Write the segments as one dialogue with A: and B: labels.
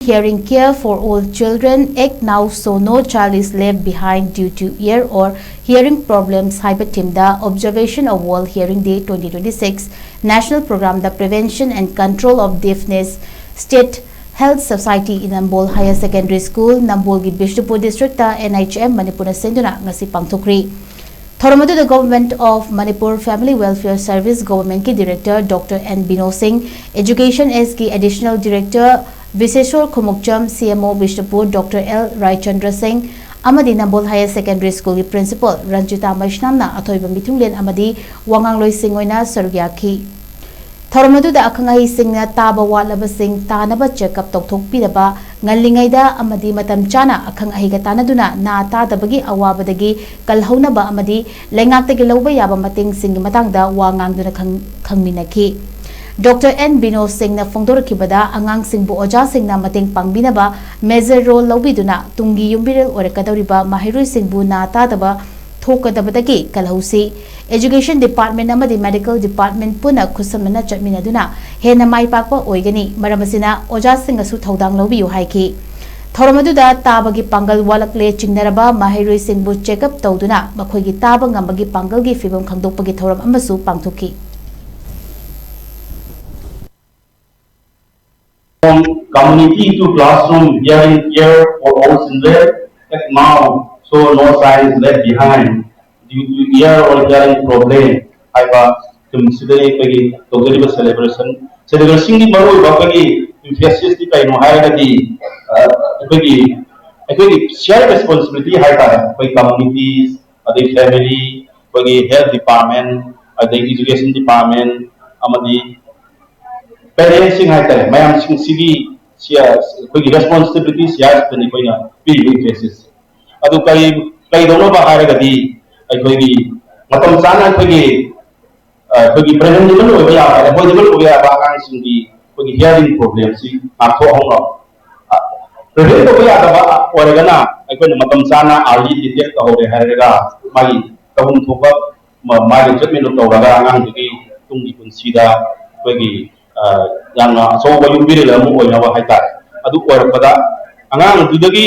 A: hearing care for all children, act now so no child is left behind due to ear or hearing problems. HAIBA team the observation of World Hearing Day 2026 National Program the Prevention and Control of Deafness State Health Society in NAMBOL Higher Secondary School, NAMBOL gi BISHNUPUR District ta NHM MANIPUR SHINDUNA ngasi PANGTHOKKHRE. Thoramadu the Government of Manipur Family Welfare Service Government ki Director Dr. N. Bino Singh, Education S ki Additional Director Viseshwar Khumukcham, CMO BISHNUPUR Dr. L. Raichandra Singh, Amadi NAMBOL Higher Secondary School ki Principal Ranjita Maishnamna Athoiba Mithunglen Amadi Wangangloi Singoina Sargyaki. Thoramadu da Akhangai Singna Taba Walaba Singh Tanaba Checkup Tokthok Pidaba Ngalingaida Amadi Matam Chana Akhangahiga Tanaduna Na Tadabagi Awabadagi Kalhaunaba Amadi Lengaktagi Loba Yaba Mating Singi Matangda Wangangduna Kangminaki. Dr. N. Bino Singh na Fongdorakibada Angang Singbu Oja Singh na Mating Pangbinaba Major role Lobiduna Tungi Yumbiril Orekadoriba Mahirui Singbu Na Tadaba Thokadabadagi Kalhausi. Education Department amadi Medical Department puna khusamana chatminaduna hena mai pakpa oigani maramasina oja singa su thodang lobiyu haiki. Thoramaduda tabagi pangal walakle chingnaraba mahirui singbu checkup tawduna makhoigi taba ngambagi pangalgi fibam khangdokpagi thoram amasu pangthokki.
B: From community to classroom, hearing care for all children, now so no child is left behind due to ear or hearing problem. HAIBA considering the celebration. Celebration the maru bakagi infectious the kind of higher the share responsibility HAIBA by communities, the family, the health department, the education department, amadi parenting HAIBA. My am sigi responsibilities shares the Nicoya PV cases. Adu kai dono ba haragadi अखोगी मतम चाना अखोगी presentable हो गया affordable हो गया बागान सिंगी अखोगी hearing problem सी आखो होनो present हो गया दबा ओरगना अखोने मतम चाना अर्ली डिटेक्ट हो रे हरेगा मागी तबुन थोबा मागी ट्रीटमेंट तौरगा आंगां दुगी तुंगी पुंसीदा अखोगी याना अचौबा युबिरे लमु ओइनाबा हाइता अदु ओरपदा आंगां दुदगी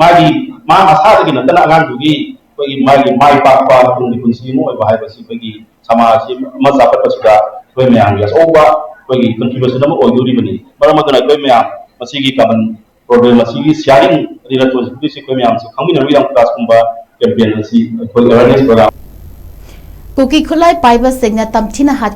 B: मागी मा असादगी नतना आंगां दुगी माई पापा तुंगी पुंसी मो बाहाय बसी पगी समाज मजा पटपसदा कोई में आंगे ओबा पगी कंट्रीब्यूशन म ओयुरी बनी मरमदना कोई में मसीगी कमन प्रॉब्लम मसीगी शेयरिंग रिलेटिविटी से कोई में आम से खमिन रवि आम क्लास कुंबा कैंपेन सी कोई अवेयरनेस प्रोग्राम
A: कुकी खुलाई पाइबा सिंगना तमथिना हाथ